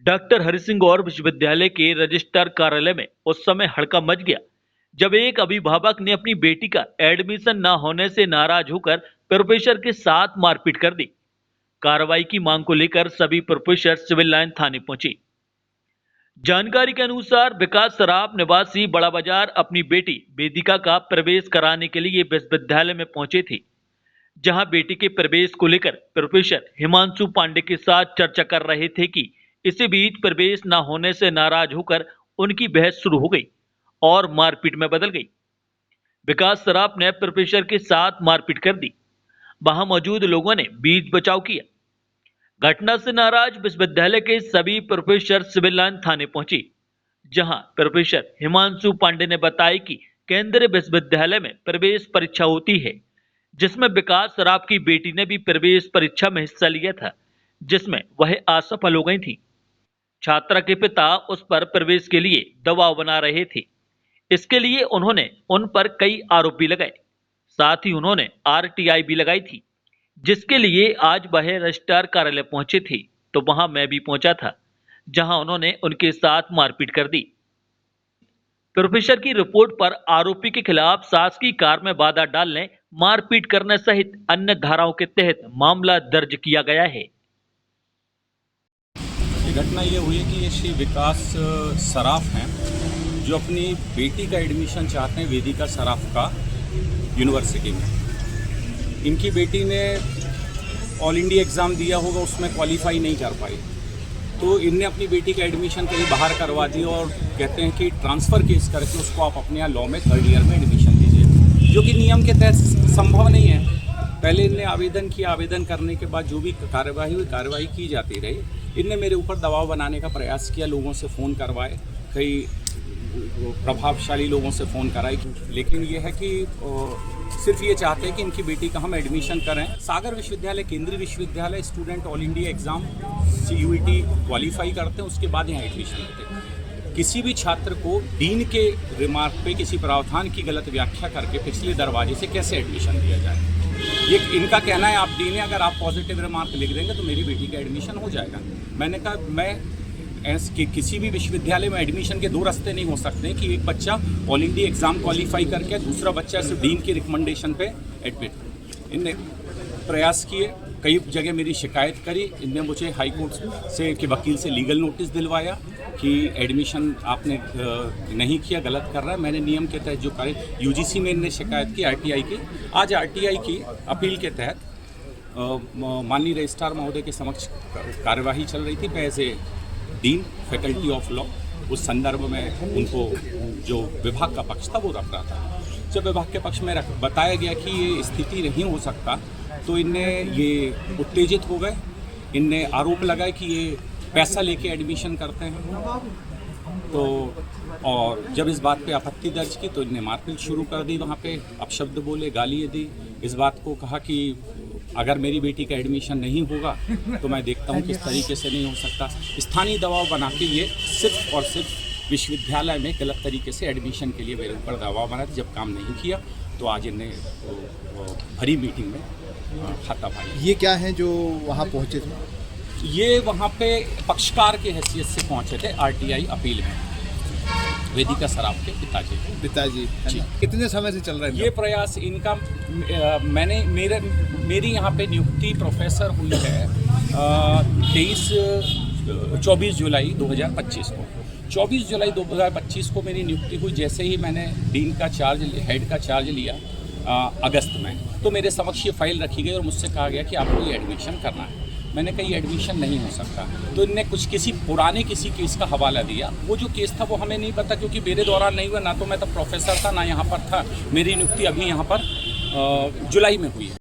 Doctor Harisingh गौर विश्वविद्यालय के registrar कार्यालय में उस समय हड़कंप मच गया जब एक अभिभावक ने अपनी बेटी का एडमिशन न होने से नाराज होकर प्रोफेसर के साथ मारपीट कर दी। कार्रवाई की मांग को लेकर सभी प्रोफेसर सिविल लाइन थाने पहुंचे। जानकारी के अनुसार विकास सराफ निवासी बड़ा बाजार अपनी बेटी वेदिका का प्रवेश कराने के लिए विश्वविद्यालय में पहुंचे थे, जहां बेटी के प्रवेश को लेकर प्रोफेसर हिमांशु पांडे के साथ चर्चा कर रहे थे कि इसी बीच प्रवेश न होने से नाराज होकर उनकी बहस शुरू हो गई और मारपीट में बदल गई। विकास सराफ ने प्रोफेसर के साथ मारपीट कर दी। वहां मौजूद लोगों ने बीच बचाव किया। घटना से नाराज विश्वविद्यालय के सभी प्रोफेसर सिविल लाइन थाने पहुंचे, जहां प्रोफेसर हिमांशु पांडे ने बताया कि केंद्रीय विश्वविद्यालय में प्रवेश परीक्षा होती है, जिसमें विकास सराफ की बेटी ने भी प्रवेश परीक्षा में हिस्सा लिया था, जिसमें वह असफल हो गई थी। छात्रा के पिता उस पर प्रवेश के लिए दबाव बना रहे थे। इसके लिए उन्होंने उन पर कई आरोप भी लगाए। साथ ही उन्होंने आरटीआई भी लगाई थी, जिसके लिए आज वह रजिस्ट्रार कार्यालय पहुंचे थे। तो वहां मैं भी पहुंचा था, जहां उन्होंने उनके साथ मारपीट कर दी। प्रोफेसर की रिपोर्ट पर आरोपी के खिलाफ शासकीय कार्य में बाधा डालने, मारपीट करने सहित अन्य धाराओं के तहत मामला दर्ज किया गया है। घटना ये हुई कि ये श्री विकास सराफ हैं, जो अपनी बेटी का एडमिशन चाहते हैं वेदिका सराफ का यूनिवर्सिटी में। इनकी बेटी ने ऑल इंडिया एग्ज़ाम दिया होगा, उसमें क्वालिफाई नहीं कर पाई, तो इनने अपनी बेटी का एडमिशन कहीं बाहर करवा दिया और कहते हैं कि ट्रांसफ़र केस करके उसको आप अपने यहाँ लॉ में 3rd ईयर में एडमिशन दीजिए, जो कि नियम के तहत संभव नहीं है। पहले इनने आवेदन किया, आवेदन करने के बाद जो भी कार्यवाही हुई, कार्यवाही की जाती रही। इनने मेरे ऊपर दबाव बनाने का प्रयास किया, लोगों से फ़ोन करवाए, कई प्रभावशाली लोगों से फ़ोन कराई, लेकिन ये है कि सिर्फ ये चाहते हैं कि इनकी बेटी का हम एडमिशन करें। सागर विश्वविद्यालय केंद्रीय विश्वविद्यालय, student all India exam CUET qualify करते हैं, उसके बाद यहाँ एडमिशन लेते हैं। किसी भी छात्र को डीन के रिमार्क पे किसी प्रावधान की गलत व्याख्या करके पिछले दरवाजे से कैसे एडमिशन दिया जाए, ये इनका कहना है। आप डीन है, अगर आप पॉजिटिव रिमार्क लिख देंगे तो मेरी बेटी का एडमिशन हो जाएगा। मैंने कहा मैं कि किसी भी विश्वविद्यालय में एडमिशन के 2 रास्ते नहीं हो सकते कि एक बच्चा ऑल इंडिया एग्ज़ाम क्वालिफाई करके दूसरा बच्चा सिर्फ डीन की रिकमेंडेशन पे एडमिट। इनने प्रयास किए, कई जगह मेरी शिकायत करी। इनने मुझे हाई कोर्ट से के वकील से लीगल नोटिस दिलवाया कि एडमिशन आपने नहीं किया, गलत कर रहा है। मैंने नियम के तहत जो कार्य UGC में इनने शिकायत की RTI की। आज RTI की अपील के तहत माननीय रजिस्ट्रार महोदय के समक्ष कार्यवाही चल रही थी। As a dean faculty of law उस संदर्भ में उनको जो विभाग का पक्ष था वो रख रहा था। जब विभाग के पक्ष में बताया गया कि ये स्थिति नहीं हो सकता, तो इनने ये उत्तेजित हो गए। इनने आरोप लगाए कि ये पैसा लेके एडमिशन करते हैं, तो और जब इस बात पे आपत्ति दर्ज की तो इनने मारपीट शुरू कर दी। वहाँ पे अपशब्द बोले, गालियाँ दी। इस बात को कहा कि अगर मेरी बेटी का एडमिशन नहीं होगा तो मैं देखता हूँ किस तरीके से नहीं हो सकता। स्थानीय दबाव बना के ये सिर्फ और सिर्फ विश्वविद्यालय में गलत तरीके से एडमिशन के लिए मेरे ऊपर दबाव बना। जब काम नहीं किया तो आज इन्हें भरी मीटिंग में हाथापाई। ये क्या है जो वहाँ पहुँचे थे? ये वहाँ पे पक्षकार के हैसियत से पहुँचे थे RTI अपील में, वेदिका सराफ के पिताजी जी। कितने समय से चल रहा है ये प्रयास इनका? मेरी यहाँ पे नियुक्ति प्रोफेसर हुई है 24 जुलाई 2025 को। 24 जुलाई 2025 को मेरी नियुक्ति हुई। जैसे ही मैंने डीन का चार्ज, हेड का चार्ज लिया अगस्त में, तो मेरे समक्ष ये फाइल रखी गई और मुझसे कहा गया कि आपको ये एडमिशन करना है। मैंने कहा ये एडमिशन नहीं हो सकता, तो इनने किसी पुराने केस का हवाला दिया। वो जो केस था वो हमें नहीं पता, क्योंकि मेरे दौरान नहीं हुआ, ना तो मैं तब प्रोफेसर था ना यहाँ पर था। मेरी नियुक्ति अभी यहाँ पर जुलाई में हुई है।